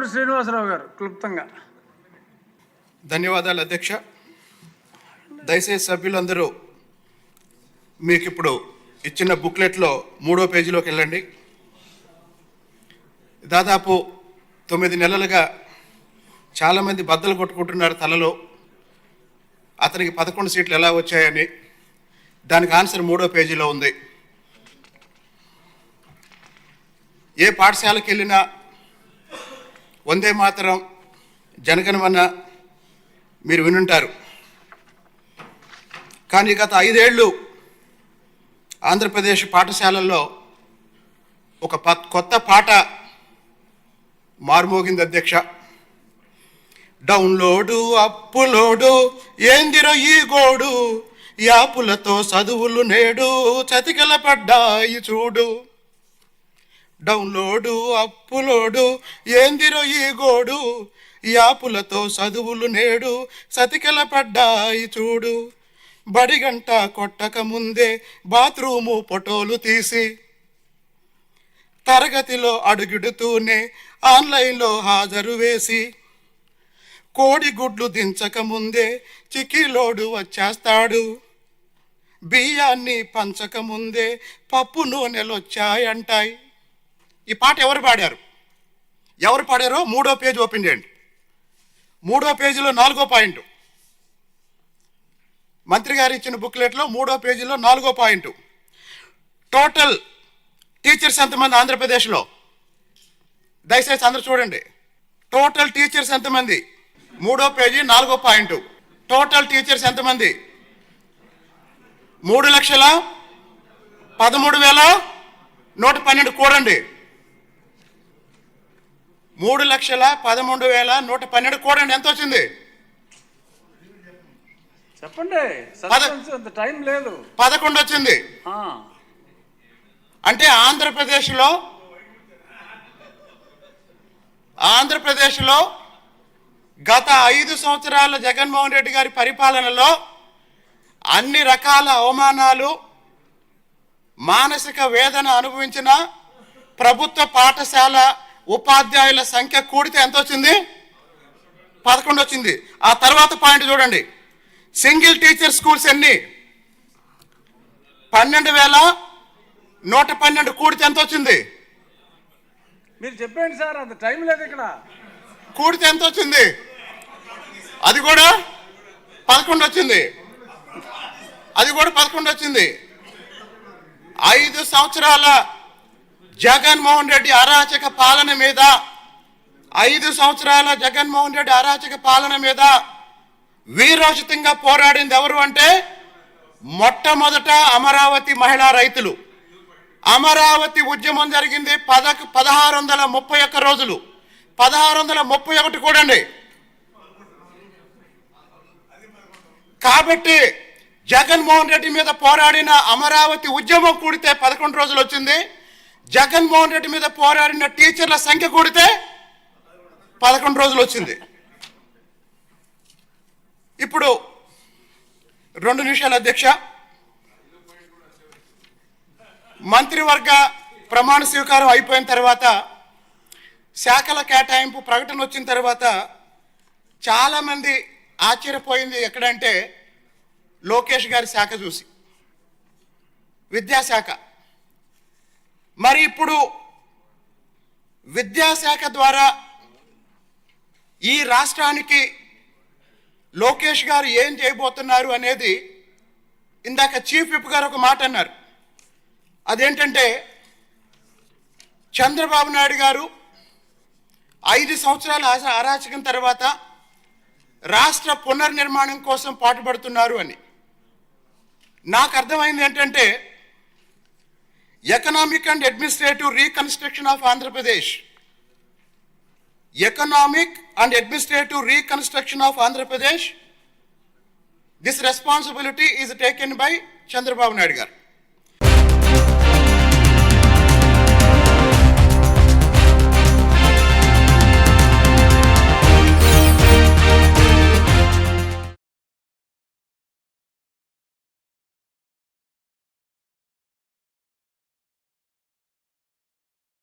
ఆనందమూరి శ్రీనివాసరావు గారు క్లుప్తంగా. ధన్యవాదాలు అధ్యక్ష. దయచేసి సభ్యులందరూ మీకు ఇప్పుడు ఇచ్చిన బుక్లెట్లో 3వ పేజీలోకి వెళ్ళండి. దాదాపు 9 నెలలుగా చాలామంది బద్దలు కొట్టుకుంటున్నారు తలలో అతనికి 11 సీట్లు ఎలా వచ్చాయని. దానికి ఆన్సర్ 3వ పేజీలో ఉంది. ఏ పాఠశాలకు వెళ్ళినా వందే మాతరం, జనగణమన మీరు వినుంటారు. కానీ గత 5 ఏళ్ళు ఆంధ్రప్రదేశ్ పాఠశాలల్లో ఒక కొత్త పాట మార్మోగింది అధ్యక్ష. డౌన్లోడు అప్పులోడు ఏందిరో ఈ గోడు, యాపులతో చదువులు నేడు చతికిల పడ్డాయి చూడు. డౌన్లోడు అప్పులోడు ఏందిరో ఈ గోడు, యాపులతో చదువులు నేడు సతికిల పడ్డాయి చూడు. బడిగంట కొట్టక ముందే బాత్రూము ఫోటోలు తీసి, తరగతిలో అడుగుడుతూనే ఆన్లైన్లో హాజరు వేసి, కోడిగుడ్లు దించక ముందే చిక్కిలోడు వచ్చేస్తాడు. బియ్యాన్ని పంచక ముందే పప్పు నూనెలు వచ్చాయంటాయి. ఈ పాట ఎవరు పాడారు? ఎవరు పాడారో 3వ పేజీ ఓపెన్ చేయండి. 3వ పేజీలో 4వ పాయింట్, మంత్రి గారు ఇచ్చిన బుక్లెట్లో 3వ పేజీలో 4వ పాయింట్. టోటల్ టీచర్స్ ఎంతమంది ఆంధ్రప్రదేశ్లో? దయచేసి అందరూ చూడండి. టోటల్ టీచర్స్ ఎంతమంది? 3వ పేజీ 4వ పాయింట్. టోటల్ టీచర్స్ ఎంతమంది? 3,13,112 కూడండి. 3,13,112 కూడండి. ఎంత వచ్చింది చెప్పండి. టైం లేదు. 11 వచ్చింది. అంటే ఆంధ్రప్రదేశ్లో గత 5 సంవత్సరాల జగన్మోహన్ రెడ్డి గారి పరిపాలనలో అన్ని రకాల అవమానాలు, మానసిక వేదన అనుభవించిన ప్రభుత్వ పాఠశాల ఉపాధ్యాయుల సంఖ్య కూడితే ఎంత వచ్చింది? 11 వచ్చింది. ఆ తర్వాత పాయింట్ చూడండి. సింగిల్ టీచర్ స్కూల్స్ ఎన్ని? 12,112 కూడితే ఎంత వచ్చింది? మీరు చెప్పండి సార్, అంత టైం లేదు ఇక్కడ. కూడితే ఎంత వచ్చింది? అది కూడా 11 వచ్చింది. అది కూడా 11 వచ్చింది. 5 సంవత్సరాల జగన్మోహన్ రెడ్డి అరాచక పాలన మీద, 5 సంవత్సరాల జగన్మోహన్ రెడ్డి అరాచక పాలన మీద వీరోచితంగా పోరాడింది ఎవరు అంటే మొట్టమొదట అమరావతి మహిళా రైతులు. అమరావతి ఉద్యమం జరిగింది 1631 రోజులు. 1631 కూడండి. కాబట్టి జగన్మోహన్ రెడ్డి మీద పోరాడిన అమరావతి ఉద్యమం కూడితే 11 రోజులు వచ్చింది. జగన్మోహన్ రెడ్డి మీద పోరాడిన టీచర్ల సంఖ్య కూడితే 11 రోజులు వచ్చింది. ఇప్పుడు 2 నిమిషాలు అధ్యక్ష. మంత్రివర్గ ప్రమాణ స్వీకారం అయిపోయిన తర్వాత, శాఖల కేటాయింపు ప్రకటన వచ్చిన తర్వాత చాలామంది ఆశ్చర్యపోయింది ఎక్కడంటే లోకేష్ గారి శాఖ చూసి, విద్యాశాఖ. మరి ఇప్పుడు విద్యాశాఖ ద్వారా ఈ రాష్ట్రానికి లోకేష్ గారు ఏం చేయబోతున్నారు అనేది ఇందాక చీఫ్ విప్ గారు ఒక మాట అన్నారు. అదేంటంటే చంద్రబాబు నాయుడు గారు 5 సంవత్సరాల అరాచకం తర్వాత రాష్ట్ర పునర్నిర్మాణం కోసం పాటుపడుతున్నారు అని. నాకు అర్థమైంది ఏంటంటే economic and administrative reconstruction of Andhra Pradesh, economic and administrative reconstruction of Andhra Pradesh, this responsibility is taken by Chandrababu Naidu గారు.